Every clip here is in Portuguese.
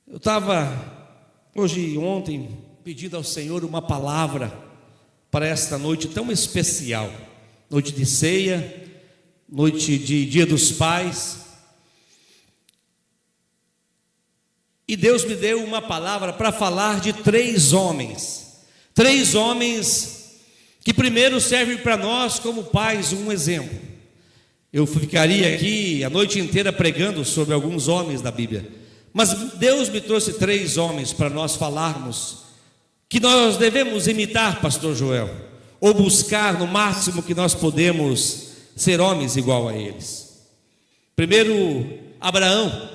Eu estava hoje e ontem pedindo ao Senhor uma palavra para esta noite tão especial, noite de ceia, noite de Dia dos Pais. E Deus me deu uma palavra para falar de três homens que primeiro servem para nós como pais um exemplo. Eu ficaria aqui a noite inteira pregando sobre alguns homens da Bíblia, mas Deus me trouxe três homens para nós falarmos que nós devemos imitar, pastor Joel, ou buscar no máximo que nós podemos ser homens igual a eles. Primeiro, Abraão,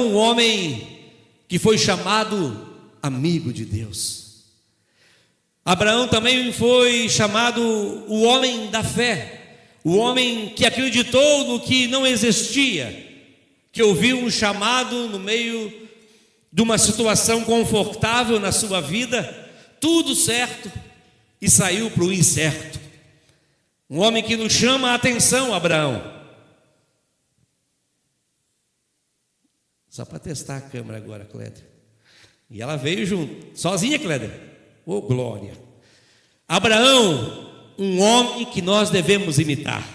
um homem que foi chamado amigo de Deus. Abraão também foi chamado o homem da fé, o homem que acreditou no que não existia, que ouviu um chamado no meio de uma situação confortável na sua vida, tudo certo, e saiu para o incerto. Um homem que nos chama a atenção, Abraão. Só para testar a câmera agora, Cléder. E ela veio junto, sozinha, Cléder. Oh, glória! Abraão, um homem que nós devemos imitar.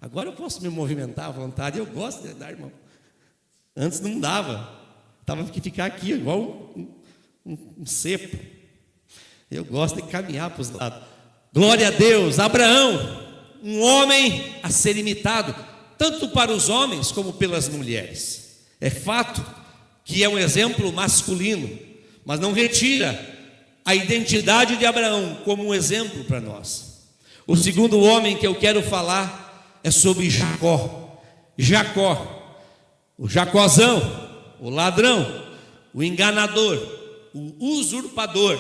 Agora eu posso me movimentar à vontade, eu gosto de dar, irmão. Antes não dava, estava que ficar aqui igual um cepo. Eu gosto de caminhar para os lados. Glória a Deus. Abraão, um homem a ser imitado, tanto para os homens como pelas mulheres. É fato que é um exemplo masculino, mas não retira a identidade de Abraão como um exemplo para nós. O segundo homem que eu quero falar é sobre Jacó. O Jacózão, o ladrão, o enganador, o usurpador,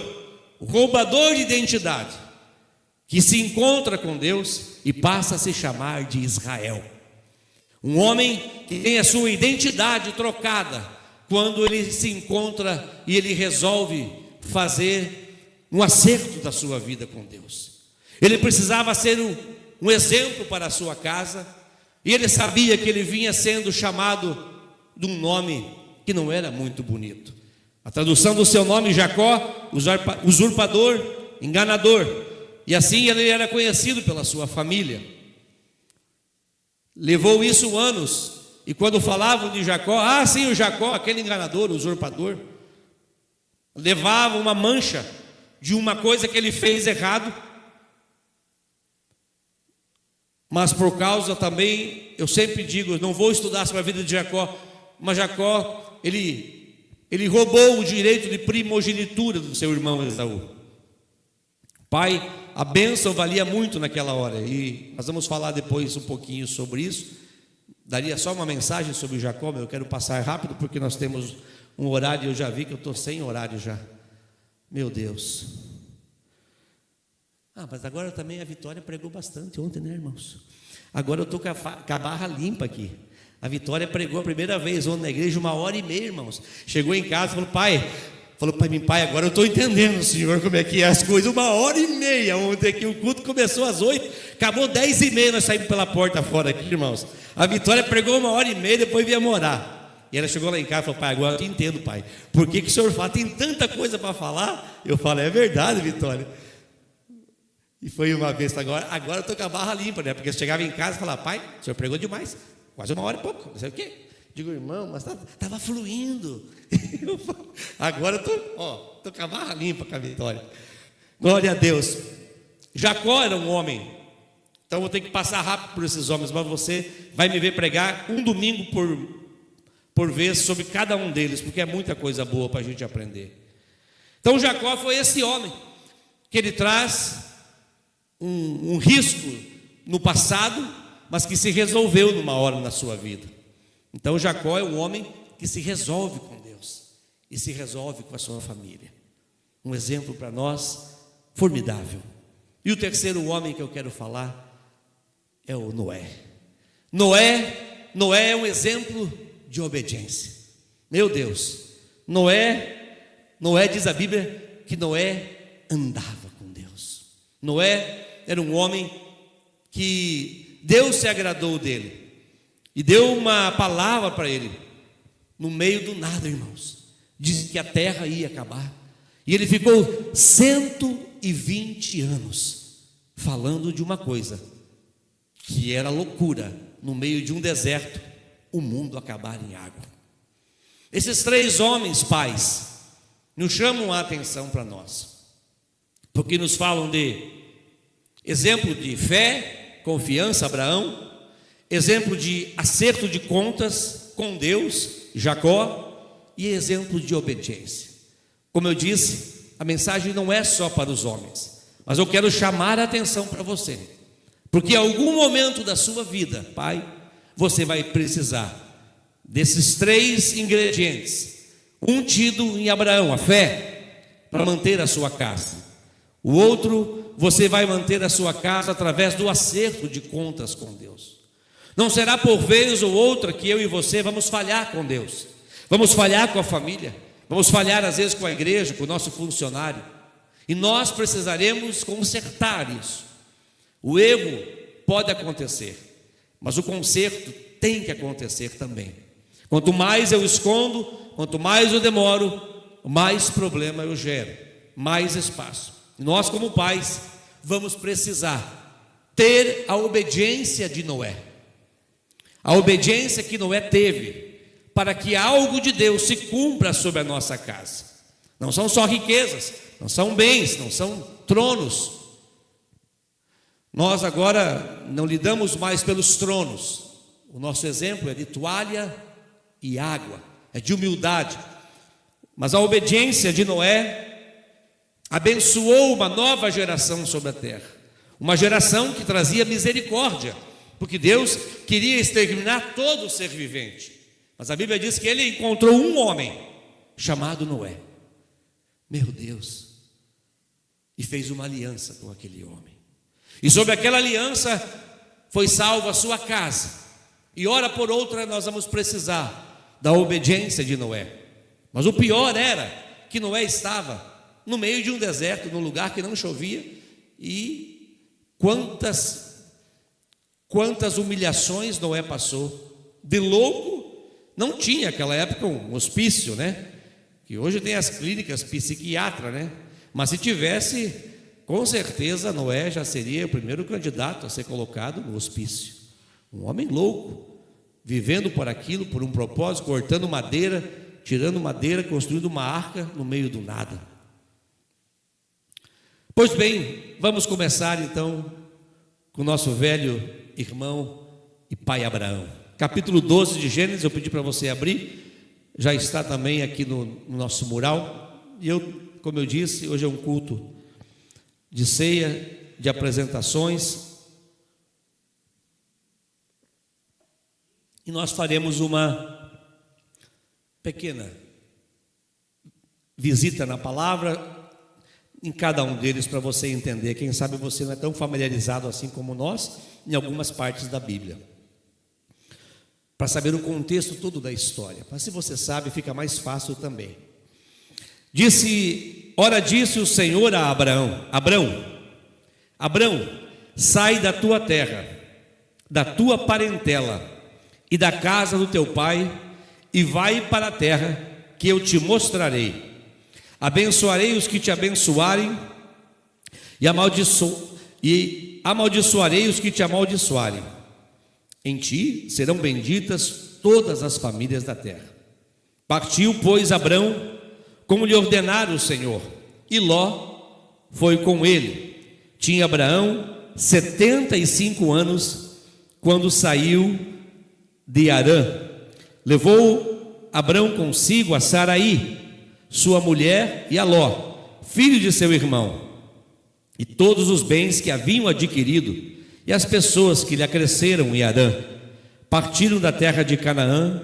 o roubador de identidade, que se encontra com Deus e passa a se chamar de Israel. Um homem que tem a sua identidade trocada quando ele se encontra e ele resolve fazer um acerto da sua vida com Deus. Ele precisava ser um exemplo para a sua casa, e ele sabia que ele vinha sendo chamado de um nome que não era muito bonito. A tradução do seu nome, Jacó, usurpador, enganador, e assim ele era conhecido pela sua família. Levou isso anos, e quando falavam de Jacó, sim, o Jacó, aquele enganador, usurpador, levava uma mancha de uma coisa que ele fez errado, mas por causa também, eu sempre digo, não vou estudar sobre a vida de Jacó, mas Jacó, ele roubou o direito de primogenitura do seu irmão Esaú. Pai, a bênção valia muito naquela hora, e nós vamos falar depois um pouquinho sobre isso. Daria só uma mensagem sobre Jacó, mas eu quero passar rápido, porque nós temos um horário, eu já vi que eu estou sem horário já. Meu Deus. Mas agora também a Vitória pregou bastante ontem, né, irmãos? Agora eu estou com a barra limpa aqui. A Vitória pregou a primeira vez ontem na igreja, 1h30, irmãos. Chegou em casa e falou, pai, agora eu estou entendendo, Senhor, como é que é as coisas. 1h30 ontem aqui, o culto começou às 8, acabou 10h30, nós saímos pela porta fora aqui, irmãos. A Vitória pregou 1h30, depois vinha morar. E ela chegou lá em casa e falou, pai, agora eu te entendo, pai. Por que o senhor fala? Tem tanta coisa para falar? Eu falo, é verdade, Vitória. E foi uma vez, agora eu estou com a barra limpa, né? Porque eu chegava em casa e falava, pai, o senhor pregou demais, quase 1h e pouco, não sei o quê. Digo, irmão, mas estava fluindo. Agora eu estou com a barra limpa com a Vitória. Glória a Deus. Jacó era um homem, então eu vou ter que passar rápido por esses homens, mas você vai me ver pregar um domingo por vez sobre cada um deles, porque é muita coisa boa para a gente aprender. Então Jacó foi esse homem, que ele traz um risco no passado, mas que se resolveu numa hora na sua vida. Então Jacó é um homem que se resolve com Deus e se resolve com a sua família. Um exemplo para nós formidável. E o terceiro homem que eu quero falar é o Noé. Noé é um exemplo de obediência. Meu Deus, Noé diz a Bíblia que Noé andava com Deus. Noé era um homem que Deus se agradou dele e deu uma palavra para ele no meio do nada, irmãos. Diz que a terra ia acabar. E ele ficou 120 anos falando de uma coisa que era loucura, no meio de um deserto, o mundo acabar em água. Esses 3 homens, pais, nos chamam a atenção para nós, porque nos falam de exemplo de fé, confiança, Abraão, exemplo de acerto de contas com Deus, Jacó, e exemplo de obediência. Como eu disse, a mensagem não é só para os homens, mas eu quero chamar a atenção para você, porque em algum momento da sua vida, pai, você vai precisar desses 3 ingredientes. Um tido em Abraão, a fé, para manter a sua casa. O outro, você vai manter a sua casa através do acerto de contas com Deus. Não será por vez ou outra que eu e você vamos falhar com Deus, vamos falhar com a família, vamos falhar às vezes com a igreja, com o nosso funcionário, e nós precisaremos consertar isso. O erro pode acontecer, mas o conserto tem que acontecer também. Quanto mais eu escondo, quanto mais eu demoro, mais problema eu gero, mais espaço. E nós, como pais, vamos precisar ter a obediência de Noé, a obediência que Noé teve, para que algo de Deus se cumpra sobre a nossa casa. Não são só riquezas, não são bens, não são tronos. Nós agora não lidamos mais pelos tronos. O nosso exemplo é de toalha e água, é de humildade. Mas a obediência de Noé abençoou uma nova geração sobre a terra, uma geração que trazia misericórdia, porque Deus queria exterminar todo ser vivente. Mas a Bíblia diz que ele encontrou um homem chamado Noé, meu Deus, e fez uma aliança com aquele homem, e sobre aquela aliança foi salva a sua casa. E hora por outra nós vamos precisar da obediência de Noé. Mas o pior era que Noé estava no meio de um deserto, num lugar que não chovia, e quantas humilhações Noé passou. De louco, não tinha naquela época um hospício, né? Que hoje tem as clínicas psiquiatra, né? Mas se tivesse, com certeza Noé já seria o primeiro candidato a ser colocado no hospício. Um homem louco, vivendo por aquilo, por um propósito, cortando madeira, tirando madeira, construindo uma arca no meio do nada. Pois bem, vamos começar então com o nosso velho irmão e pai Abraão. Capítulo 12 de Gênesis, eu pedi para você abrir, já está também aqui no nosso mural. E como eu disse, hoje é um culto de ceia, de apresentações, e nós faremos uma pequena visita na palavra, em cada um deles, para você entender. Quem sabe você não é tão familiarizado assim como nós, em algumas partes da Bíblia, para saber o contexto todo da história. Mas se você sabe, fica mais fácil também. Ora disse o Senhor a Abraão: Abraão, sai da tua terra, da tua parentela e da casa do teu pai, e vai para a terra que eu te mostrarei. Abençoarei os que te abençoarem, e amaldiçoarei os que te amaldiçoarem. Em ti serão benditas todas as famílias da terra. Partiu, pois, Abrão, como lhe ordenara o Senhor, e Ló foi com ele. Tinha Abraão 75 anos quando saiu de Harã. Levou Abrão consigo a Saraí, sua mulher, e a Ló, filho de seu irmão, e todos os bens que haviam adquirido, e as pessoas que lhe acresceram em Harã. Partiram da terra de Canaã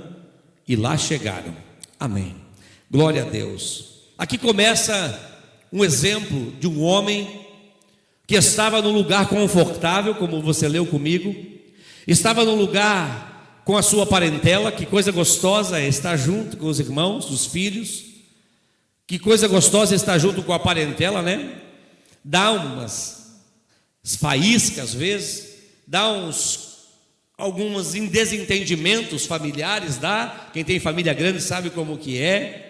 e lá chegaram. Amém. Glória a Deus. Aqui começa um exemplo de um homem que estava num lugar confortável, como você leu comigo, estava num lugar com a sua parentela. Que coisa gostosa é estar junto com os irmãos, os filhos. Que coisa gostosa é estar junto com a parentela, né? Dá umas faíscas às vezes, dá alguns desentendimentos familiares, dá. Quem tem família grande sabe como que é.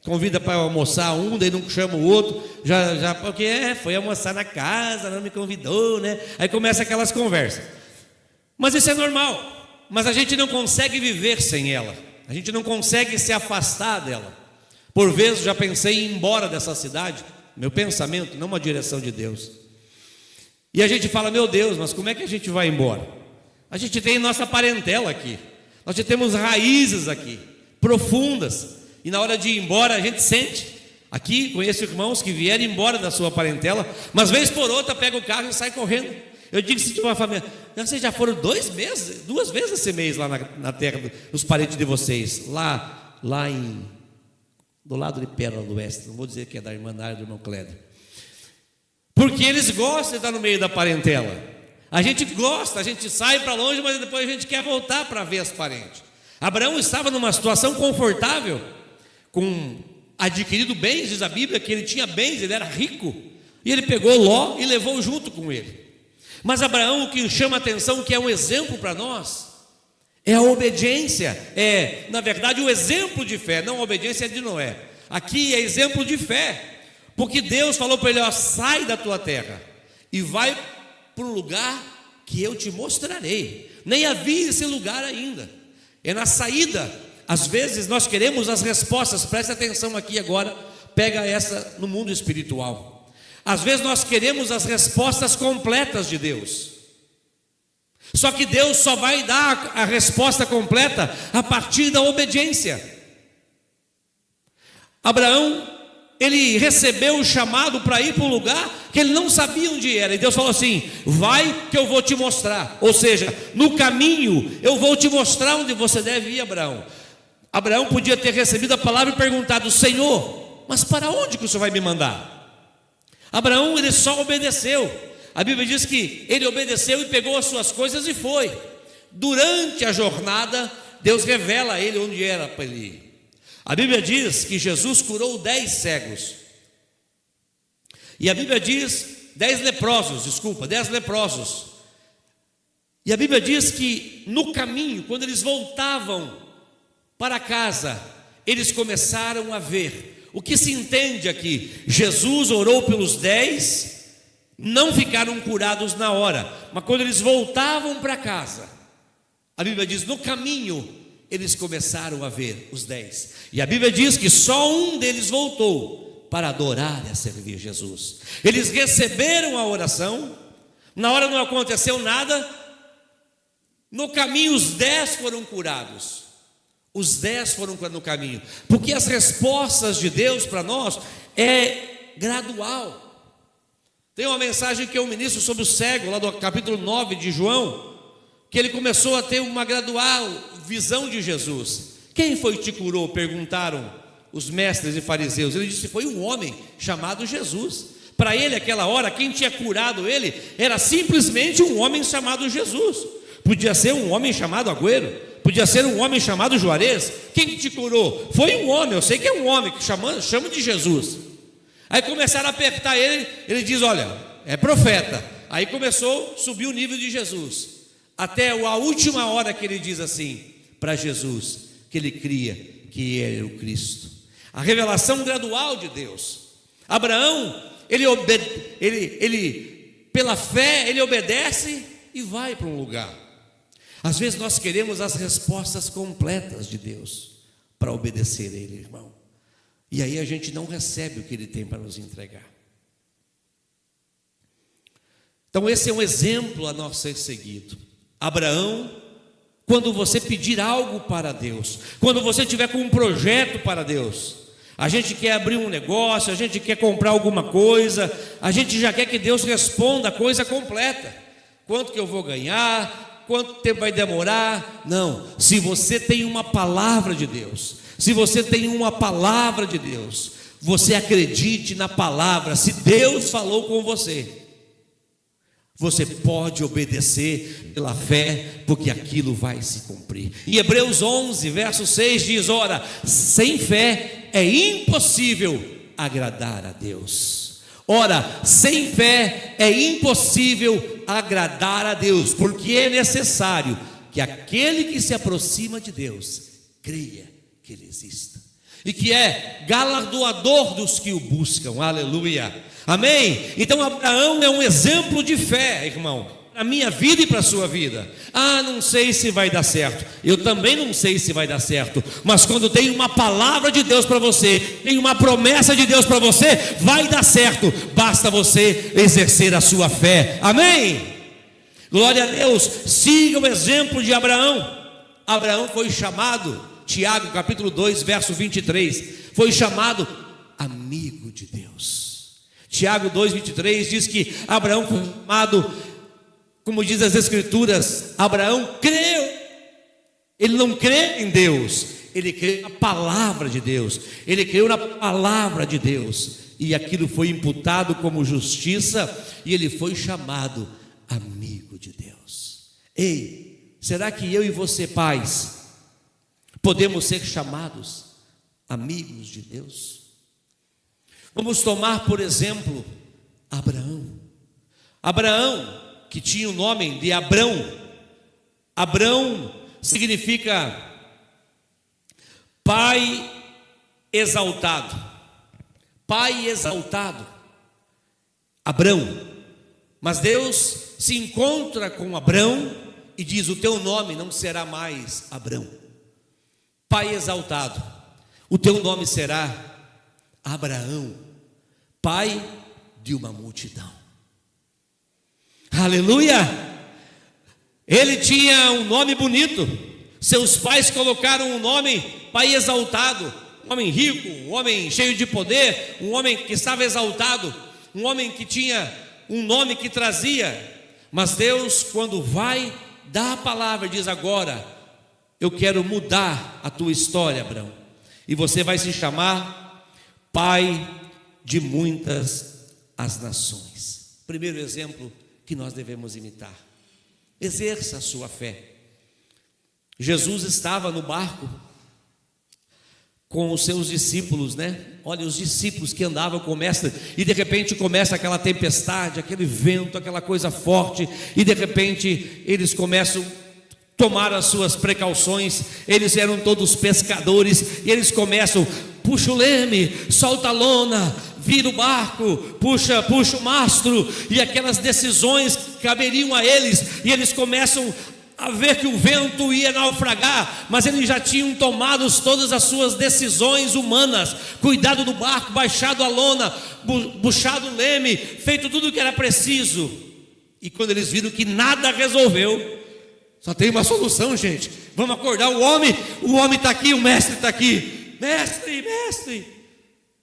convida para almoçar um, daí não chama o outro, já porque foi almoçar na casa, não me convidou, né? Aí começa aquelas conversas. Mas isso é normal, mas a gente não consegue viver sem ela, a gente não consegue se afastar dela. Por vezes já pensei em ir embora dessa cidade, meu pensamento, não uma direção de Deus. E a gente fala, meu Deus, mas como é que a gente vai embora? A gente tem nossa parentela aqui, nós já temos raízes aqui, profundas. E na hora de ir embora a gente sente. Aqui conheço irmãos que vieram embora da sua parentela, mas vez por outra pega o carro e sai correndo. Eu digo, se tiver uma família, vocês já foram 2 vezes, 2 vezes esse mês lá na terra dos parentes de vocês, lá do lado de Pérola do Oeste, não vou dizer que é da irmã Nádia, do irmão Clédio, porque eles gostam de estar no meio da parentela. A gente gosta, a gente sai para longe, mas depois a gente quer voltar para ver as parentes. Abraão estava numa situação confortável, com adquirido bens, diz a Bíblia que ele tinha bens, ele era rico, e ele pegou Ló e levou junto com ele. Mas Abraão, o que chama a atenção, que é um exemplo para nós, é a obediência, na verdade o exemplo de fé, não a obediência de Noé. Aqui é exemplo de fé, porque Deus falou para ele, sai da tua terra e vai para um lugar que eu te mostrarei. Nem havia esse lugar ainda, é na saída. Às vezes nós queremos as respostas, preste atenção aqui agora, pega essa no mundo espiritual. Às vezes nós queremos as respostas completas de Deus, só que Deus só vai dar a resposta completa a partir da obediência. Abraão, ele recebeu o chamado para ir para um lugar que ele não sabia onde era, e Deus falou assim, vai que eu vou te mostrar, ou seja, no caminho eu vou te mostrar onde você deve ir, Abraão. Abraão podia ter recebido a palavra e perguntado, Senhor, mas para onde que o Senhor vai me mandar? Abraão, ele só obedeceu. A Bíblia diz que ele obedeceu e pegou as suas coisas e foi. Durante a jornada, Deus revela a ele onde era para ele ir. A Bíblia diz que Jesus curou 10 cegos. E a Bíblia diz, 10 leprosos. E a Bíblia diz que no caminho, quando eles voltavam para casa, eles começaram a ver. O que se entende aqui? Jesus orou pelos 10, não ficaram curados na hora, mas quando eles voltavam para casa, a Bíblia diz, no caminho, eles começaram a ver os 10. E a Bíblia diz que só um deles voltou para adorar e a servir Jesus. Eles receberam a oração, na hora não aconteceu nada, no caminho os 10 foram curados. Os 10 foram no caminho, porque as respostas de Deus para nós é gradual. Tem uma mensagem que eu ministro sobre o cego, lá do capítulo 9 de João, que ele começou a ter uma gradual visão de Jesus. Quem foi que te curou? Perguntaram os mestres e fariseus. Ele disse, foi um homem chamado Jesus. Para ele, aquela hora, quem tinha curado ele era simplesmente um homem chamado Jesus. Podia ser um homem chamado Agüero, podia ser um homem chamado Juarez. Quem te curou? Foi um homem, eu sei que é um homem, que chama de Jesus. Aí começaram a apertar ele, ele diz, olha, é profeta. Aí começou a subir o nível de Jesus, até a última hora que ele diz assim, para Jesus, que ele cria que ele era o Cristo. A revelação gradual de Deus. Abraão, ele pela fé, ele obedece e vai para um lugar. Às vezes nós queremos as respostas completas de Deus para obedecer a Ele, irmão. E aí a gente não recebe o que Ele tem para nos entregar. Então esse é um exemplo a nós ser seguido. Abraão, quando você pedir algo para Deus, quando você tiver com um projeto para Deus, a gente quer abrir um negócio, a gente quer comprar alguma coisa, a gente já quer que Deus responda a coisa completa. Quanto que eu vou ganhar? Quanto tempo vai demorar? Não, se você tem uma palavra de Deus, se você tem uma palavra de Deus, você acredite na palavra. Se Deus falou com você, você pode obedecer pela fé, porque aquilo vai se cumprir. E Hebreus 11, verso 6 diz, ora, sem fé é impossível agradar a Deus. Ora, sem fé é impossível agradar a Deus, porque é necessário que aquele que se aproxima de Deus creia que Ele exista. e que é galardoador dos que o buscam. Aleluia, amém? Então Abraão é um exemplo de fé, irmão, para a minha vida e para a sua vida. Não sei se vai dar certo. Eu também não sei se vai dar certo. Mas quando tem uma palavra de Deus para você, tem uma promessa de Deus para você, vai dar certo. Basta você exercer a sua fé. Amém? Glória a Deus. Siga o exemplo de Abraão. Abraão foi chamado, Tiago capítulo 2 verso 23, foi chamado amigo de Deus. Tiago 2:23 diz que Abraão foi chamado, como diz as Escrituras, Abraão creu. Ele não crê em Deus, ele creu na palavra de Deus. Ele creu na palavra de Deus, e aquilo foi imputado como justiça, e ele foi chamado amigo de Deus. Ei, será que eu e você, pais, podemos ser chamados amigos de Deus? Vamos tomar, por exemplo, Abraão. Abraão, que tinha o nome de Abrão. Abrão significa pai exaltado. Pai exaltado, Abrão. Mas Deus se encontra com Abrão e diz: o teu nome não será mais Abrão, pai exaltado, o teu nome será Abraão, pai de uma multidão. Aleluia! Ele tinha um nome bonito. Seus pais colocaram um nome pai exaltado, um homem rico, um homem cheio de poder, um homem que estava exaltado, um homem que tinha um nome que trazia. Mas Deus, quando vai dar a palavra, diz: agora eu quero mudar a tua história, Abraão, e você vai se chamar pai de muitas as nações. Primeiro exemplo que nós devemos imitar: exerça a sua fé. Jesus estava no barco com os seus discípulos, né? Olha, os discípulos que andavam com o mestre, e de repente começa aquela tempestade, aquele vento, aquela coisa forte, e de repente eles começam a tomar as suas precauções. Eles eram todos pescadores, e eles começam: puxa o leme, solta a lona, vira o barco, puxa o mastro, e aquelas decisões caberiam a eles, e eles começam a ver que o vento ia naufragar, mas eles já tinham tomado todas as suas decisões humanas, cuidado do barco, baixado a lona, puxado o leme, feito tudo o que era preciso. E quando eles viram que nada resolveu, só tem uma solução, gente: vamos acordar o homem está aqui, o mestre está aqui. Mestre,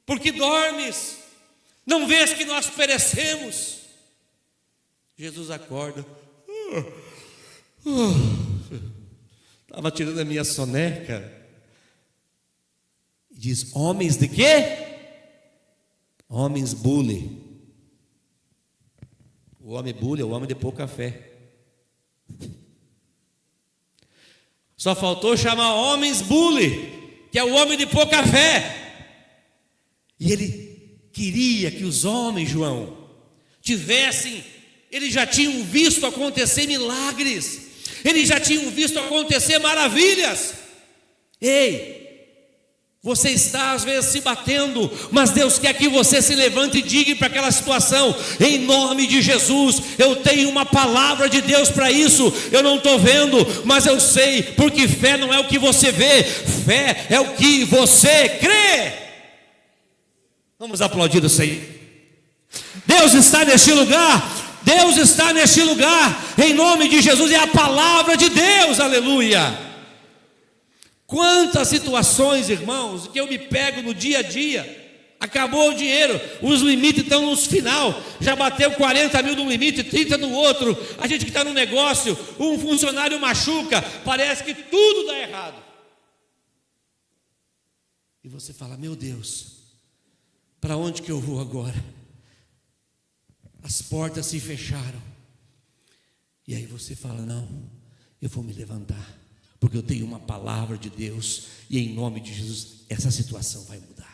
por que dormes? Não vês que nós perecemos? Jesus acorda. Estava tirando a minha soneca. E diz: homens de quê? Homens bully. O homem bully é o homem de pouca fé. Só faltou chamar homens bully, que é o homem de pouca fé. E ele queria que os homens, João, eles já tinham visto acontecer milagres, eles já tinham visto acontecer maravilhas. Ei, você está às vezes se batendo, mas Deus quer que você se levante e diga para aquela situação: em nome de Jesus, eu tenho uma palavra de Deus para isso. Eu não estou vendo, mas eu sei, porque fé não é o que você vê, fé é o que você crê. Vamos aplaudir o Senhor. Deus está neste lugar, Deus está neste lugar, em nome de Jesus. É a palavra de Deus, aleluia. Quantas situações, irmãos, que eu me pego no dia a dia. Acabou o dinheiro, os limites estão nos final, já bateu 40 mil num limite, 30 no outro. A gente que está no negócio, um funcionário machuca, parece que tudo dá errado. E você fala: meu Deus, para onde que eu vou agora? As portas se fecharam. E aí você fala: não, eu vou me levantar, porque eu tenho uma palavra de Deus, e em nome de Jesus essa situação vai mudar.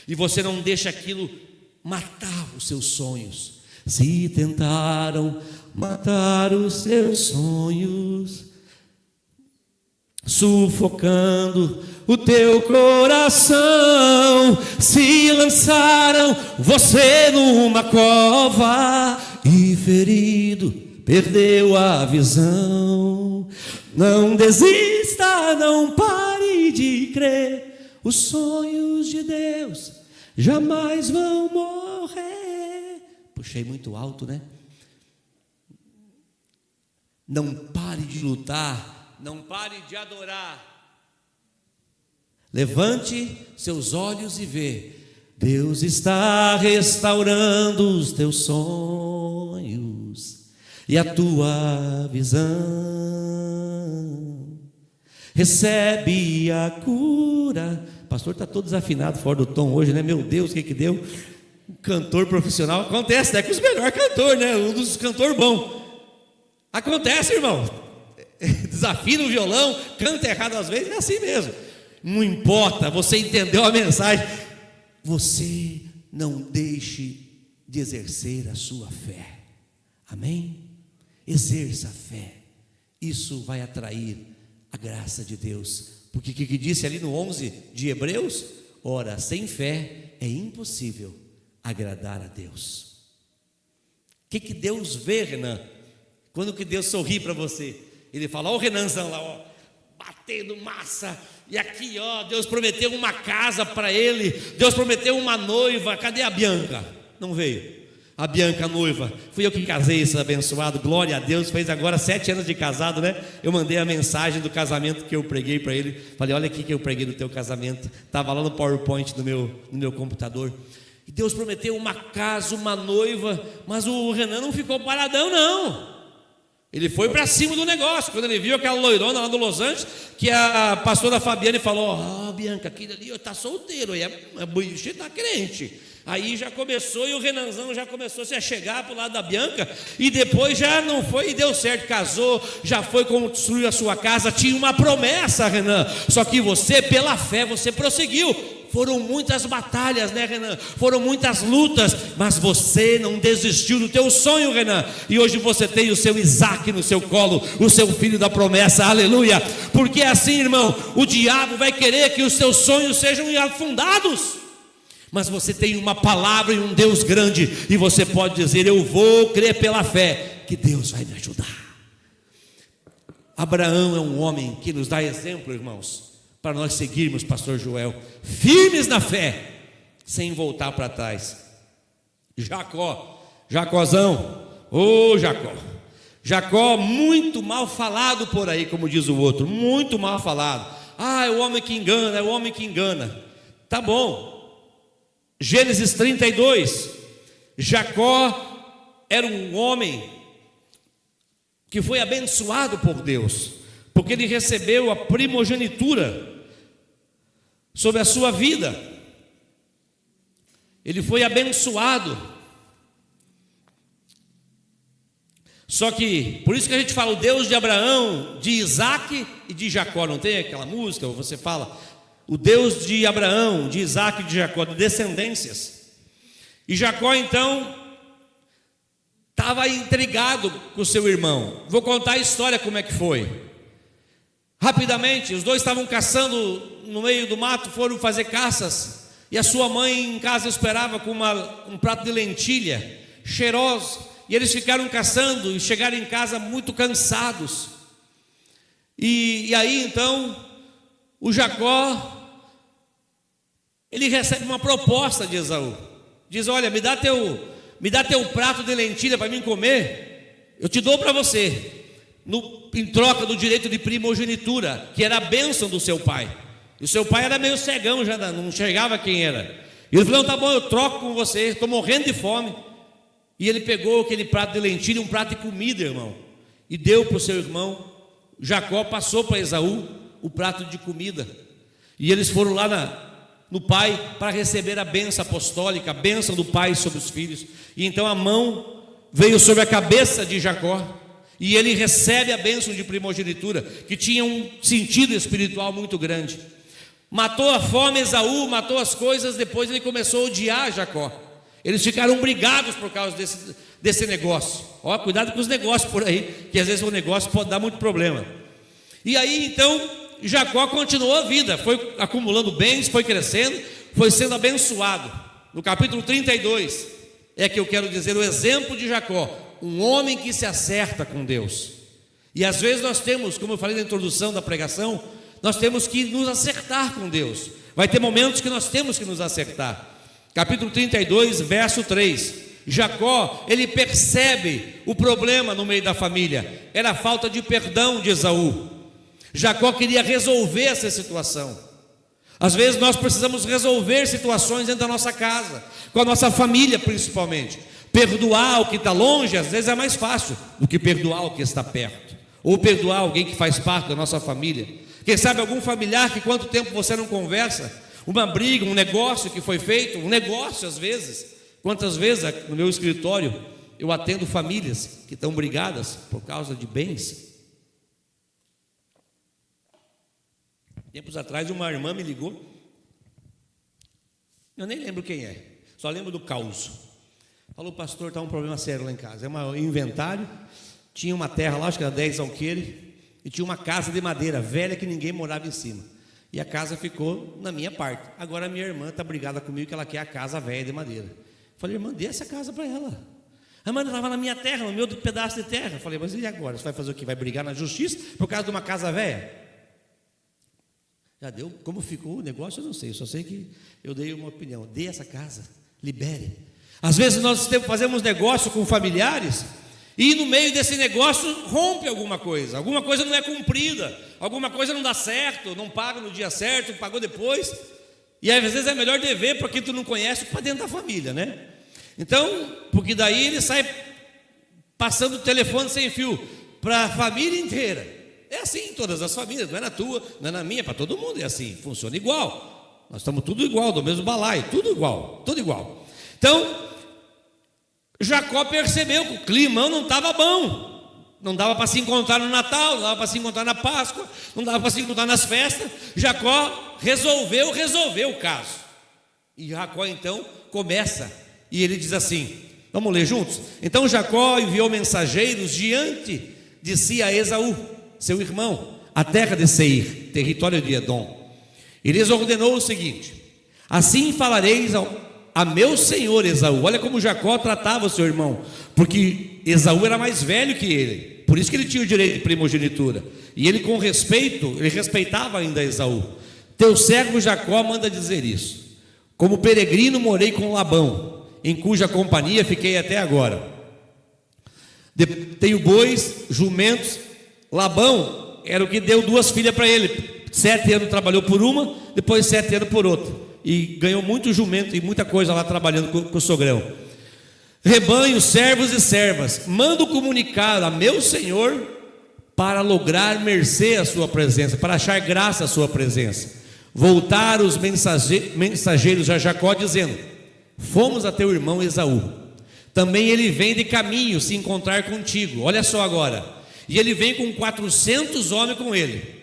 E você não deixa aquilo matar os seus sonhos. Se tentaram matar os seus sonhos, sufocando o teu coração, se lançaram você numa cova e ferido perdeu a visão. Não desista, não pare de crer, os sonhos de Deus jamais vão morrer. Puxei muito alto, né? Não pare de lutar, não pare de adorar. Levante seus olhos e vê, Deus está restaurando os teus sonhos e a tua visão. Recebe a cura. O pastor está todo desafinado, fora do tom hoje, né? Meu Deus, o que deu? Um cantor profissional, acontece, né? Com os melhores cantores, né? Um dos cantores bons. Acontece, irmão. Desafina o violão, canta errado às vezes, é assim mesmo. Não importa, você entendeu a mensagem. Você não deixe de exercer a sua fé. Amém? Exerça a fé. Isso vai atrair a graça de Deus. Porque o que disse ali no 11 de Hebreus? Ora, sem fé é impossível agradar a Deus. O que Deus vê, Renan? Quando que Deus sorri para você? Ele fala, ó o Renanzão lá, ó, batendo massa. E aqui, ó, Deus prometeu uma casa para ele, Deus prometeu uma noiva. Cadê a Bianca? Não veio. A Bianca, a noiva, fui eu que casei esse abençoado, glória a Deus. Fez agora 7 anos de casado, né? Eu mandei a mensagem do casamento que eu preguei para ele. Falei, olha aqui que eu preguei no teu casamento. Estava lá no PowerPoint no meu computador. E Deus prometeu uma casa, uma noiva. Mas o Renan não ficou paradão, não. Ele foi para cima do negócio. Quando ele viu aquela loirona lá do Los Angeles, que a pastora Fabiane falou, Bianca, aquele ali está solteiro, e a bicha está crente. Aí já começou, e o Renanzão já começou a chegar para o lado da Bianca, e depois já não foi, e deu certo, casou, já foi construir a sua casa. Tinha uma promessa, Renan, só que você, pela fé, você prosseguiu. Foram muitas batalhas, né, Renan? Foram muitas lutas, mas você não desistiu do teu sonho, Renan. E hoje você tem o seu Isaac no seu colo, o seu filho da promessa, aleluia. Porque assim, irmão, o diabo vai querer que os seus sonhos sejam afundados. Mas você tem uma palavra e um Deus grande, e você pode dizer, eu vou crer pela fé, que Deus vai me ajudar. Abraão é um homem que nos dá exemplo, irmãos, para nós seguirmos, pastor Joel, firmes na fé, sem voltar para trás. Jacózão, Jacó muito mal falado por aí, como diz o outro, muito mal falado. É o homem que engana, tá bom. Gênesis 32, Jacó era um homem que foi abençoado por Deus, porque ele recebeu a primogenitura sobre a sua vida. Ele foi abençoado. Só que, por isso que a gente fala o Deus de Abraão, de Isaac e de Jacó. Não tem aquela música, você fala o Deus de Abraão, de Isaac e de Jacó, de descendências. E Jacó então estava intrigado com o seu irmão. Vou contar a história como é que foi. Rapidamente, os dois estavam caçando no meio do mato, foram fazer caças, e a sua mãe em casa esperava com um prato de lentilha, cheiroso, e eles ficaram caçando e chegaram em casa muito cansados. E aí então, o Jacó, ele recebe uma proposta de Esaú, diz, olha, me dá teu prato de lentilha para mim comer, eu te dou para você, em troca do direito de primogenitura, que era a bênção do seu pai. E o seu pai era meio cegão, já não enxergava quem era. E ele falou, tá bom, eu troco com você, estou morrendo de fome. E ele pegou aquele prato de lentilha, um prato de comida, irmão, e deu para o seu irmão. Jacó passou para Esaú o prato de comida, e eles foram lá no pai para receber a bênção apostólica, a bênção do pai sobre os filhos. E então a mão veio sobre a cabeça de Jacó, e ele recebe a bênção de primogenitura, que tinha um sentido espiritual muito grande. Matou a fome Esaú, matou as coisas, depois ele começou a odiar Jacó. Eles ficaram brigados por causa desse negócio. Cuidado com os negócios por aí, que às vezes o negócio pode dar muito problema. E aí então Jacó continuou a vida, foi acumulando bens, foi crescendo, foi sendo abençoado. No capítulo 32 é que eu quero dizer o exemplo de Jacó, um homem que se acerta com Deus. E às vezes nós temos, como eu falei na introdução da pregação, nós temos que nos acertar com Deus. Vai ter momentos que nós temos que nos acertar. Capítulo 32, verso 3. Jacó, ele percebe o problema no meio da família, era a falta de perdão de Esaú. Jacó queria resolver essa situação. Às vezes nós precisamos resolver situações dentro da nossa casa, com a nossa família principalmente. Perdoar o que está longe às vezes é mais fácil do que perdoar o que está perto, ou perdoar alguém que faz parte da nossa família. Quem sabe algum familiar que quanto tempo você não conversa, uma briga, um negócio que foi feito, um negócio às vezes. Quantas vezes no meu escritório eu atendo famílias que estão brigadas por causa de bens. Tempos atrás uma irmã me ligou, eu nem lembro quem é, só lembro do caos. Falou: pastor, está um problema sério lá em casa. É um inventário, tinha uma terra lá, acho que era 10 alqueires, e tinha uma casa de madeira velha que ninguém morava em cima. E a casa ficou na minha parte. Agora a minha irmã está brigada comigo que ela quer a casa velha de madeira. Falei: irmã, dê essa casa para ela. A irmã estava na minha terra, no meu pedaço de terra. Falei: mas e agora? Você vai fazer o quê? Vai brigar na justiça por causa de uma casa velha? Já deu? Como ficou o negócio eu não sei, eu só sei que eu dei uma opinião. Dê essa casa, libere. Às vezes nós fazemos negócio com familiares e no meio desse negócio rompe alguma coisa não é cumprida, alguma coisa não dá certo, não paga no dia certo, pagou depois. E às vezes é melhor dever para quem tu não conhece para dentro da família, né? Então, porque daí ele sai passando o telefone sem fio para a família inteira. É assim em todas as famílias, não é na tua, não é na minha, para todo mundo é assim, funciona igual. Nós estamos tudo igual, do mesmo balaio, tudo igual, tudo igual. Então, Jacó percebeu que o clima não estava bom. Não dava para se encontrar no Natal, não dava para se encontrar na Páscoa, não dava para se encontrar nas festas. Jacó resolveu o caso. E Jacó então começa, e ele diz assim, vamos ler juntos? Então Jacó enviou mensageiros diante de si a Esaú, seu irmão, a terra de Seir, território de Edom. E lhes ordenou o seguinte: assim falareis a meu senhor Esaú. Olha como Jacó tratava o seu irmão, porque Esaú era mais velho que ele, por isso que ele tinha o direito de primogenitura. E ele, com respeito, ele respeitava ainda Esaú. Teu servo Jacó manda dizer isso: como peregrino morei com Labão, em cuja companhia fiquei até agora. Tenho bois, jumentos. Labão era o que deu 2 filhas para ele. 7 anos trabalhou por uma, depois 7 anos por outra, e ganhou muito jumento e muita coisa lá trabalhando com o sogrão. Rebanhos, servos e servas, mando comunicar a meu senhor para lograr mercê à sua presença, para achar graça à sua presença. Voltaram os mensageiros a Jacó dizendo: fomos a teu irmão Esaú, também ele vem de caminho se encontrar contigo. Olha só agora, e ele vem com 400 homens com ele.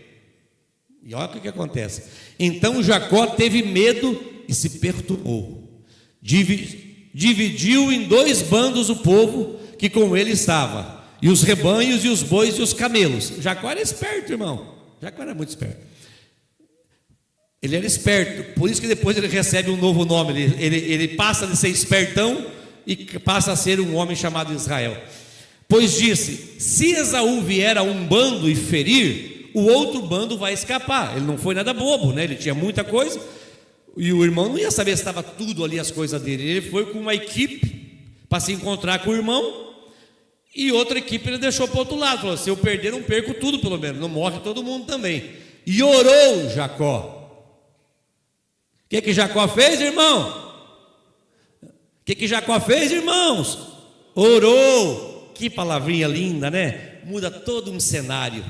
E olha o que acontece. Então Jacó teve medo e se perturbou, dividiu em 2 bandos o povo que com ele estava, e os rebanhos e os bois e os camelos. Jacó era esperto, irmão. Jacó era muito esperto. Ele era esperto, por isso que depois ele recebe um novo nome. Ele passa de ser espertão e passa a ser um homem chamado Israel. Pois disse: se Esaú vier a um bando e ferir, o outro bando vai escapar. Ele não foi nada bobo, né? Ele tinha muita coisa, e o irmão não ia saber se estava tudo ali as coisas dele. Ele foi com uma equipe para se encontrar com o irmão, e outra equipe ele deixou para o outro lado. Falou: se eu perder, não perco tudo, pelo menos, não morre todo mundo também. E orou Jacó. O que Jacó fez, irmão? O que Jacó fez, irmãos? Orou. Que palavrinha linda, né? Muda todo um cenário.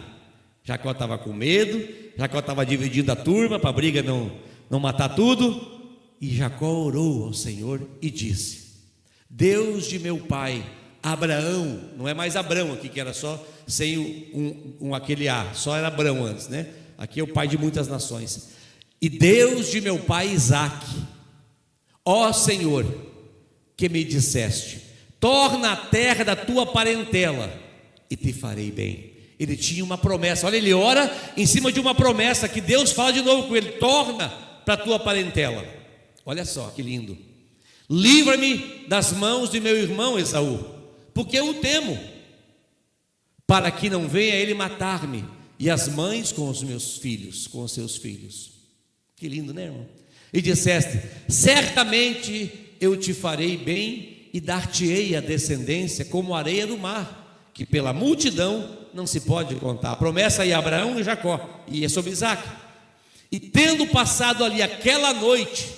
Jacó estava com medo, Jacó estava dividindo a turma para a briga não matar tudo. E Jacó orou ao Senhor e disse: Deus de meu pai Abraão, não é mais Abrão aqui, que era só sem aquele A, só era Abrão antes, né? Aqui é o pai de muitas nações. E Deus de meu pai Isaque, ó Senhor, que me disseste: torna a terra da tua parentela e te farei bem, Ele tinha uma promessa. Olha, ele ora em cima de uma promessa que Deus fala de novo com ele: torna para a tua parentela. Olha só que lindo. Livra-me das mãos de meu irmão Esaú, porque eu o temo, para que não venha ele matar-me, e as mães com os meus filhos, com os seus filhos. Que lindo, né, irmão? E disseste: certamente eu te farei bem e dar-te-ei a descendência como a areia do mar, que pela multidão não se pode contar. A promessa aí a Abraão e Jacó, e é sobre Isaac. E tendo passado ali aquela noite,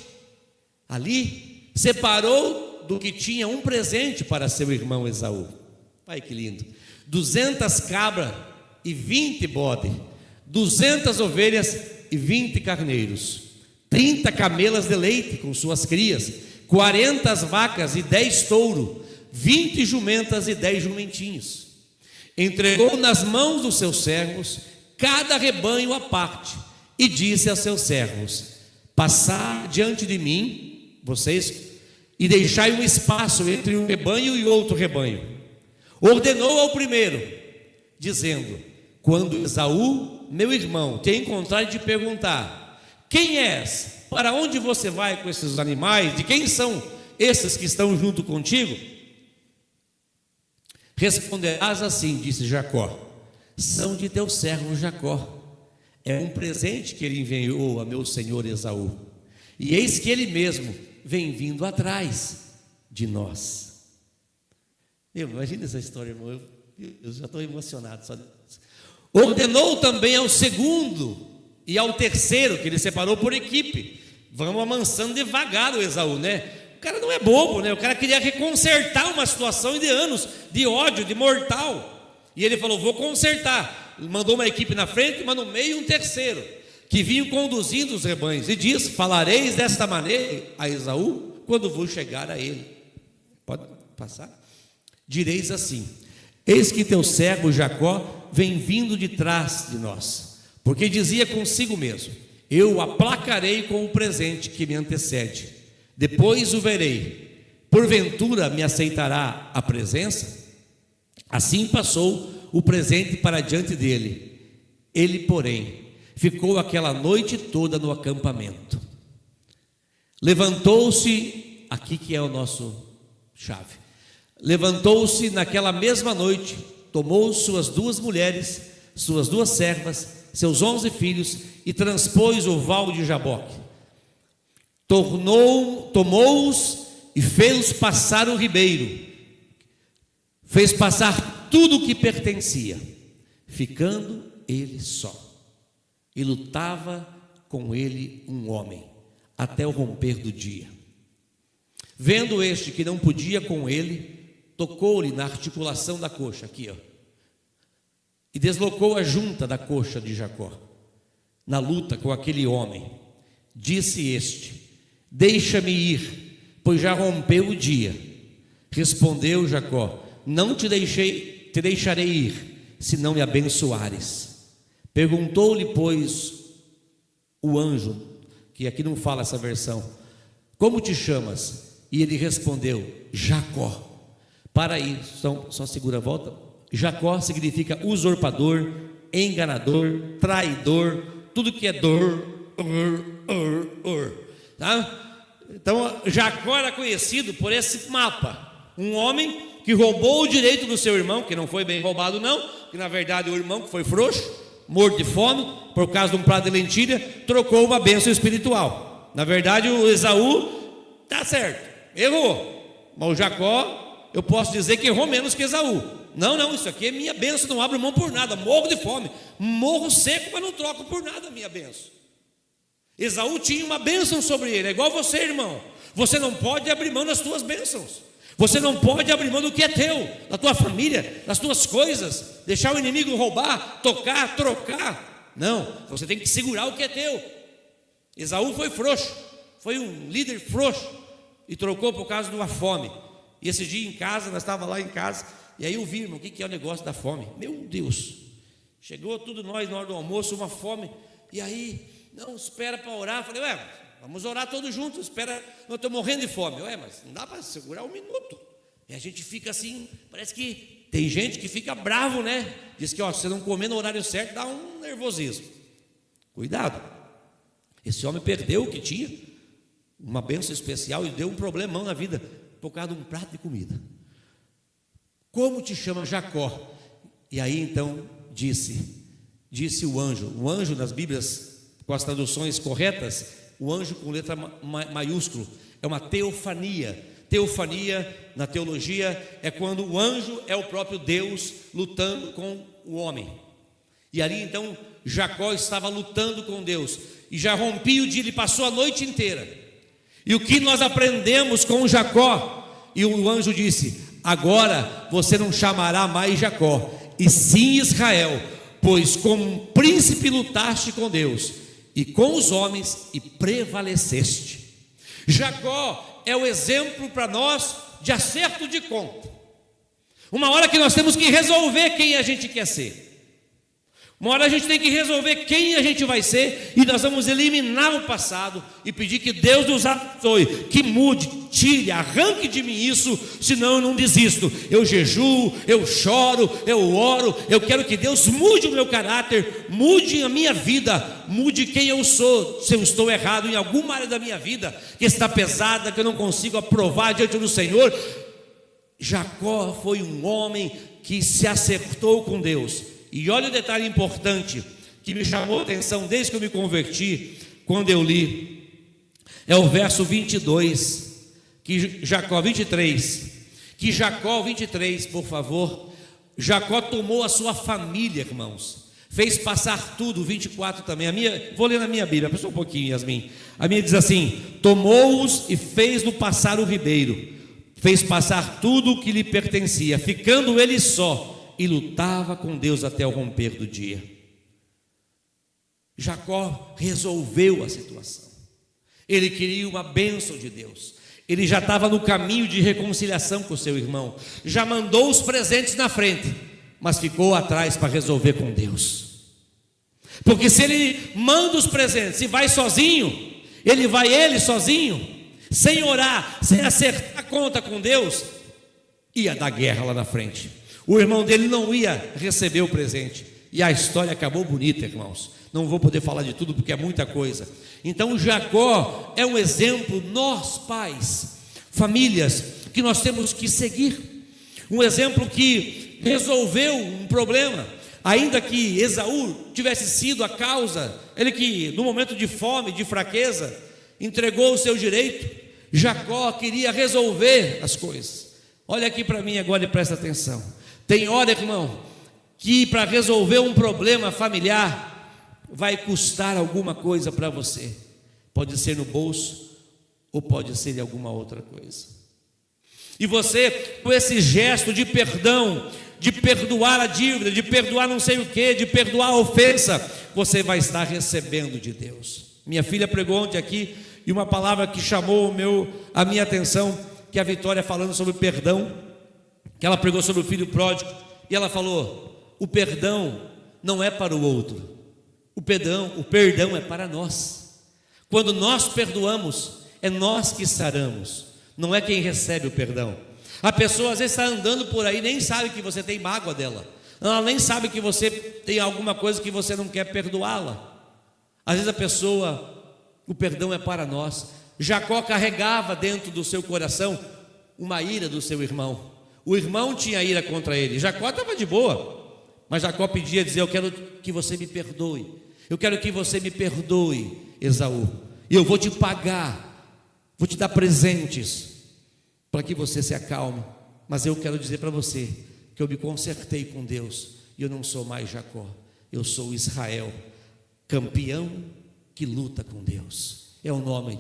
ali separou do que tinha um presente para seu irmão Esaú. Ai, que lindo! 200 cabras e 20 bode, 200 ovelhas e 20 carneiros, 30 camelas de leite com suas crias, 40 vacas e 10 touros, 20 jumentas e 10 jumentinhos. Entregou nas mãos dos seus servos cada rebanho à parte, e disse aos seus servos: passai diante de mim, vocês, e deixai um espaço entre um rebanho e outro rebanho. Ordenou ao primeiro, dizendo: quando Esaú, meu irmão, te encontrar e te perguntar: quem és? Para onde você vai com esses animais? De quem são esses que estão junto contigo? Responderás assim, disse Jacó: são de teu servo Jacó. É um presente que ele enviou a meu senhor Esaú, e eis que ele mesmo vem vindo atrás de nós. Imagina essa história, irmão. Eu já estou emocionado só. Ordenou também ao segundo e ao terceiro, que ele separou por equipe: vamos amansando devagar o Esaú, né? O cara não é bobo, né? O cara queria reconsertar uma situação de anos, de ódio, de mortal. E ele falou: vou consertar. Mandou uma equipe na frente, mas no meio um terceiro, que vinha conduzindo os rebanhos. E diz: falareis desta maneira a Esaú, quando vos chegar a ele. Pode passar? Direis assim: eis que teu servo Jacó vem vindo de trás de nós, porque dizia consigo mesmo: eu o aplacarei com o presente que me antecede, depois o verei, porventura me aceitará a presença? Assim passou o presente para diante dele. Ele, porém, ficou aquela noite toda no acampamento. Levantou-se, aqui que é o nosso chave, levantou-se naquela mesma noite, tomou suas 2 mulheres, suas 2 servas, seus 11 filhos, e transpôs o val de Jaboque. Tomou-os e fez passar o ribeiro, fez passar tudo o que pertencia, ficando ele só. E lutava com ele um homem, até o romper do dia. Vendo este que não podia com ele, tocou-lhe na articulação da coxa, aqui, ó, e deslocou a junta da coxa de Jacó. Na luta com aquele homem, disse este: deixa-me ir, pois já rompeu o dia. Respondeu Jacó: não te deixarei ir, se não me abençoares. Perguntou-lhe, pois, o anjo, que aqui não fala essa versão: como te chamas? E ele respondeu: Jacó. Para isso, então, só segura a volta. Jacó significa usurpador, enganador, traidor, tudo que é dor, tá? Então Jacó era conhecido por esse mapa: um homem que roubou o direito do seu irmão, que não foi bem roubado não, que na verdade o irmão que foi frouxo, morto de fome, por causa de um prato de lentilha, trocou uma bênção espiritual. Na verdade o Esaú está certo, errou, mas o Jacó, eu posso dizer que errou menos que Esaú. Não, isso aqui é minha bênção, não abro mão por nada, morro de fome, morro seco, mas não troco por nada a minha bênção. Esaú tinha uma bênção sobre ele, é igual você, irmão. Você não pode abrir mão das tuas bênçãos. Você não pode abrir mão do que é teu, da tua família, das tuas coisas, deixar o inimigo roubar, tocar, trocar. Não, você tem que segurar o que é teu. Esaú foi frouxo, foi um líder frouxo, e trocou por causa de uma fome. E esse dia em casa, nós estávamos lá em casa, e aí eu vi, irmão, o que é o negócio da fome? Meu Deus, chegou tudo nós na hora do almoço, uma fome, e aí, não, espera para orar. Falei: vamos orar todos juntos, espera, eu estou morrendo de fome. Mas não dá para segurar um minuto. E a gente fica assim, parece que tem gente que fica bravo, né? Diz que se não comer no horário certo dá um nervosismo. Cuidado. Esse homem perdeu o que tinha, uma bênção especial, e deu um problemão na vida por causa de um prato de comida. Como te chama? Jacó. E aí então disse o anjo nas Bíblias, com as traduções corretas, o anjo com letra maiúsculo, é uma teofania. Teofania, na teologia, é quando o anjo é o próprio Deus lutando com o homem. E ali então Jacó estava lutando com Deus, e já rompia o dia, ele passou a noite inteira. E o que nós aprendemos com Jacó? E o anjo disse: agora você não chamará mais Jacó, e sim Israel, pois como um príncipe lutaste com Deus e com os homens e prevaleceste. Jacó é o exemplo para nós de acerto de conta. Uma hora que nós temos que resolver quem a gente quer ser. Uma hora a gente tem que resolver quem a gente vai ser, e nós vamos eliminar o passado e pedir que Deus nos abençoe, que mude, tire, arranque de mim isso, senão eu não desisto. Eu jejuo, eu choro, eu oro, eu quero que Deus mude o meu caráter, mude a minha vida, mude quem eu sou. Se eu estou errado em alguma área da minha vida que está pesada, que eu não consigo aprovar diante do Senhor, Jacó foi um homem que se acertou com Deus. E olha o detalhe importante que me chamou a atenção desde que eu me converti, quando eu li, é o verso 22, que Jacó 23, que Jacó 23, por favor, Jacó tomou a sua família, irmãos, fez passar tudo. 24 também, vou ler na minha Bíblia, só um pouquinho, Yasmin. A minha diz assim: tomou-os e fez-no passar o ribeiro, fez passar tudo o que lhe pertencia, ficando ele só, e lutava com Deus até o romper do dia. Jacó resolveu a situação. Ele queria uma bênção de Deus. Ele já estava no caminho de reconciliação com o seu irmão. Já mandou os presentes na frente, mas ficou atrás para resolver com Deus. Porque se ele manda os presentes e vai sozinho, ele sozinho, sem orar, sem acertar a conta com Deus, ia dar guerra lá na frente. O irmão dele não ia receber o presente. E a história acabou bonita, irmãos. Não vou poder falar de tudo porque é muita coisa. Então Jacó é um exemplo, nós pais, famílias, que nós temos que seguir. Um exemplo que resolveu um problema, ainda que Esaú tivesse sido a causa, ele que no momento de fome, de fraqueza, entregou o seu direito. Jacó queria resolver as coisas. Olha aqui para mim agora e presta atenção. Tem hora, irmão, que para resolver um problema familiar vai custar alguma coisa para você. Pode ser no bolso ou pode ser em alguma outra coisa. E você, com esse gesto de perdão, de perdoar a dívida, de perdoar não sei o que, de perdoar a ofensa, você vai estar recebendo de Deus. Minha filha pregou ontem aqui, e uma palavra que chamou a minha atenção, que a Vitória falando sobre perdão, que ela pregou sobre o filho pródigo, e ela falou: o perdão não é para o outro, o perdão é para nós. Quando nós perdoamos, é nós que saramos, não é quem recebe o perdão. A pessoa às vezes está andando por aí, nem sabe que você tem mágoa dela, ela nem sabe que você tem alguma coisa que você não quer perdoá-la. Às vezes o perdão é para nós. Jacó carregava dentro do seu coração uma ira do seu irmão. O irmão tinha ira contra ele. Jacó estava de boa, mas Jacó pedia, dizia: eu quero que você me perdoe, eu quero que você me perdoe, Esaú, e eu vou te pagar, vou te dar presentes para que você se acalme. Mas eu quero dizer para você que eu me consertei com Deus, e eu não sou mais Jacó, eu sou Israel, campeão que luta com Deus. É o nome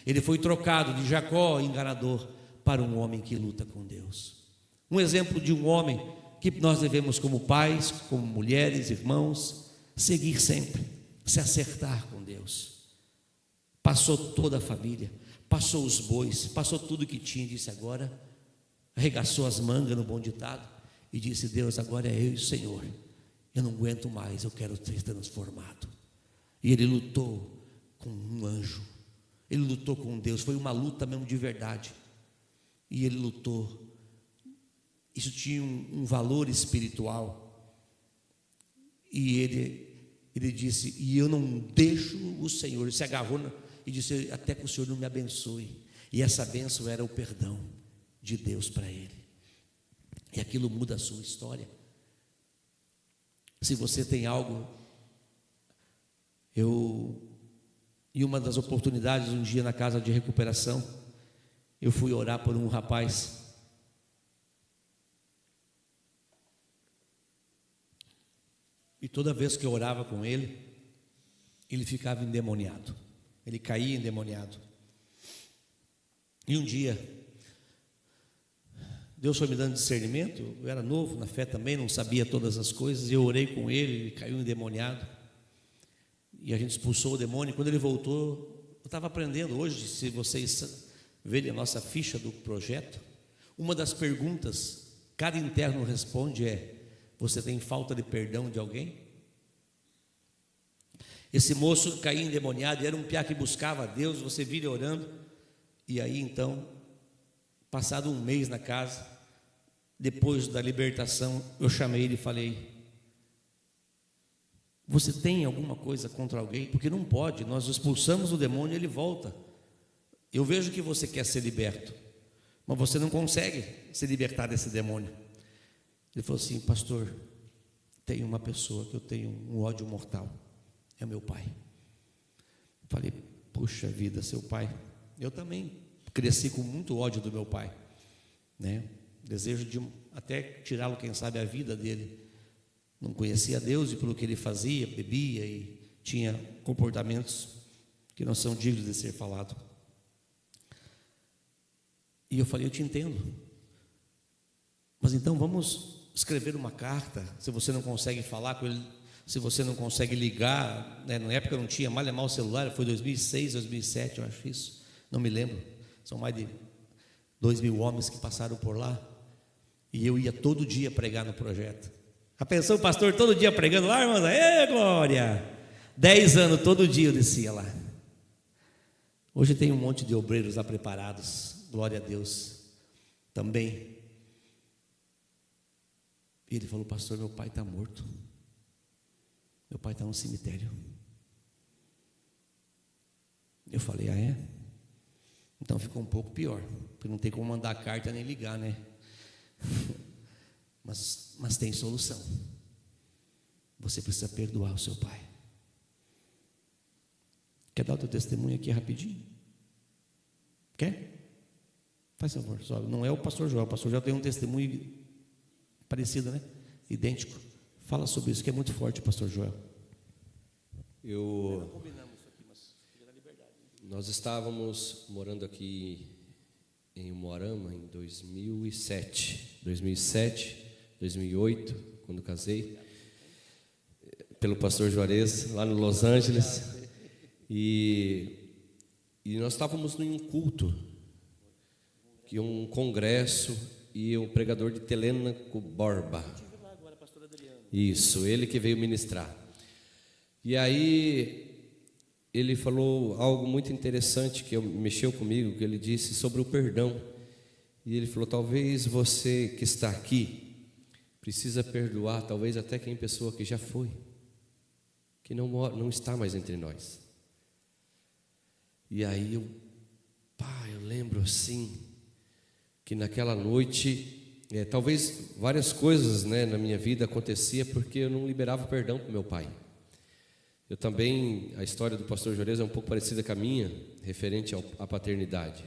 ele foi trocado de Jacó enganador para um homem que luta com Deus. Um exemplo de um homem que nós devemos, como pais, como mulheres, irmãos, seguir sempre, se acertar com Deus. Passou toda a família, passou os bois, passou tudo que tinha, disse agora, arregaçou as mangas no bom ditado e disse: Deus, agora é eu e o Senhor, eu não aguento mais, eu quero ser transformado. E ele lutou com um anjo, ele lutou com Deus, foi uma luta mesmo de verdade. E ele lutou, Isso tinha um valor espiritual. E ele disse, e eu não deixo o Senhor. Ele se agarrou e disse, até que o Senhor não me abençoe. E essa bênção era o perdão de Deus para ele. E aquilo muda a sua história. Se você tem algo, em uma das oportunidades, um dia na casa de recuperação, eu fui orar por um rapaz. E toda vez que eu orava com ele, ele ficava endemoniado. Ele caía endemoniado. E um dia, Deus foi me dando discernimento. Eu era novo na fé também, não sabia todas as coisas. Eu orei com ele, ele caiu endemoniado. E a gente expulsou o demônio. Quando ele voltou, eu estava aprendendo hoje, se vocês verem a nossa ficha do projeto, uma das perguntas, cada interno responde você tem falta de perdão de alguém? Esse moço caía endemoniado, era um piá que buscava a Deus, você vira orando. E aí então, passado um mês na casa, depois da libertação, eu chamei ele e falei, você tem alguma coisa contra alguém? Porque não pode, nós expulsamos o demônio e ele volta. Eu vejo que você quer ser liberto, mas você não consegue se libertar desse demônio. Ele falou assim, pastor, tem uma pessoa que eu tenho um ódio mortal, é meu pai. Eu falei, puxa vida, seu pai. Eu também cresci com muito ódio do meu pai, né? Desejo de até tirá-lo, quem sabe, a vida dele. Não conhecia Deus e pelo que ele fazia, bebia e tinha comportamentos que não são dignos de ser falado. E eu falei, eu te entendo, mas então vamos escrever uma carta. Se você não consegue falar com ele, se você não consegue ligar, né? Na época não tinha mal o celular, foi 2006, 2007, eu acho isso, não me lembro. São mais de 2.000 homens que passaram por lá. E eu ia todo dia pregar no projeto. A pensão, o pastor todo dia pregando lá, irmãos, ê glória! 10 anos, todo dia eu descia lá. Hoje tem um monte de obreiros lá preparados, glória a Deus, também. E ele falou, pastor, meu pai está morto. Meu pai está no cemitério. Eu falei, ah é? Então ficou um pouco pior, porque não tem como mandar carta nem ligar, né? Mas tem solução. Você precisa perdoar o seu pai. Quer dar o teu testemunho aqui rapidinho? Quer? Faz favor, só. Não é o pastor Joel. O pastor Joel tem um testemunho parecido, né? Idêntico. Fala sobre isso, que é muito forte, pastor Joel. Nós estávamos morando aqui em Umuarama em 2007, 2008, quando casei, pelo pastor Juarez, lá no Los Angeles, e nós estávamos em um culto, que um congresso, e o pregador de Telêmaco Borba, isso, ele que veio ministrar, e aí ele falou algo muito interessante que mexeu comigo, que ele disse sobre o perdão. E ele falou, talvez você que está aqui precisa perdoar, talvez até quem pessoa que já foi, que não está mais entre nós. E aí eu lembro assim, que naquela noite, talvez várias coisas, né, na minha vida acontecia porque eu não liberava perdão para o meu pai. Eu também, a história do pastor Juarez é um pouco parecida com a minha, referente à paternidade.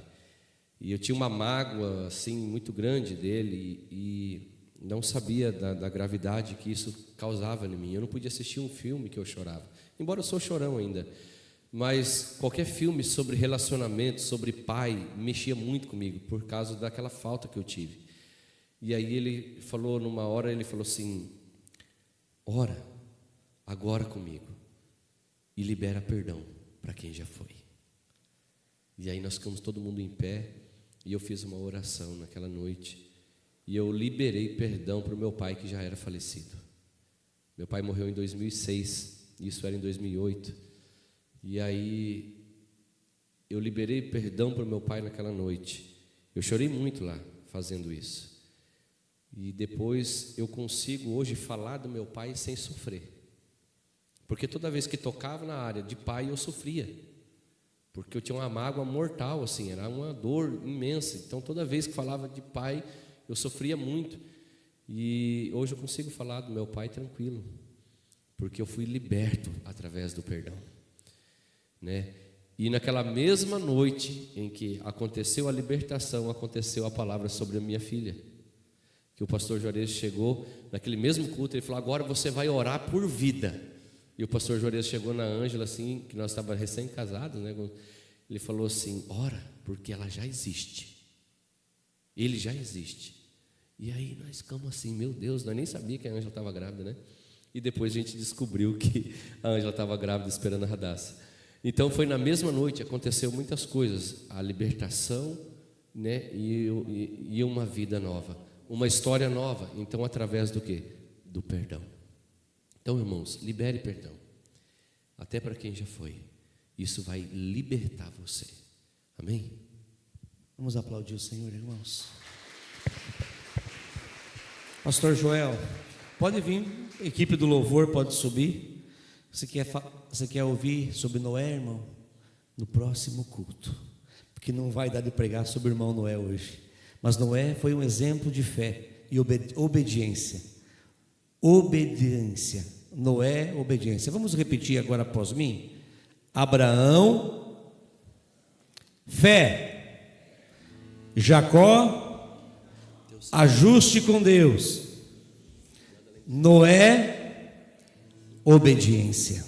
E eu tinha uma mágoa, assim, muito grande dele e não sabia da gravidade que isso causava em mim. Eu não podia assistir um filme que eu chorava, embora eu sou chorão ainda. Mas qualquer filme sobre relacionamento, sobre pai, mexia muito comigo, por causa daquela falta que eu tive. E aí ele falou, numa hora, ele falou assim, ora agora comigo e libera perdão para quem já foi. E aí nós ficamos todo mundo em pé, e eu fiz uma oração naquela noite, e eu liberei perdão para o meu pai que já era falecido. Meu pai morreu em 2006, isso era em 2008, e aí eu liberei perdão para o meu pai naquela noite. Eu chorei muito lá fazendo isso. E depois eu consigo hoje falar do meu pai sem sofrer. Porque toda vez que tocava na área de pai eu sofria. Porque eu tinha uma mágoa mortal, assim, era uma dor imensa. Então toda vez que falava de pai eu sofria muito. E hoje eu consigo falar do meu pai tranquilo. Porque eu fui liberto através do perdão, né? E naquela mesma noite em que aconteceu a libertação, aconteceu a palavra sobre a minha filha. Que o pastor Juarez chegou, naquele mesmo culto, ele falou: agora você vai orar por vida. E o pastor Juarez chegou na Ângela, assim, que nós estávamos recém-casados, né? Ele falou assim: ora, porque ela já existe. Ele já existe. E aí nós ficamos assim, meu Deus, nós nem sabíamos que a Ângela estava grávida, né? E depois a gente descobriu que a Ângela estava grávida esperando a Radassa. Então foi na mesma noite, aconteceu muitas coisas, a libertação, né, e uma vida nova, uma história nova. Então através do quê? Do perdão. Então, irmãos, libere perdão, até para quem já foi. Isso vai libertar você. Amém? Vamos aplaudir o Senhor, irmãos. Pastor Joel, pode vir, a equipe do louvor pode subir. Você quer ouvir sobre Noé, irmão? No próximo culto, porque não vai dar de pregar sobre o irmão Noé hoje. Mas Noé foi um exemplo de fé e obediência. Obediência. Noé, obediência. Vamos repetir agora após mim? Abraão, fé. Jacó, ajuste com Deus. Noé, obediência.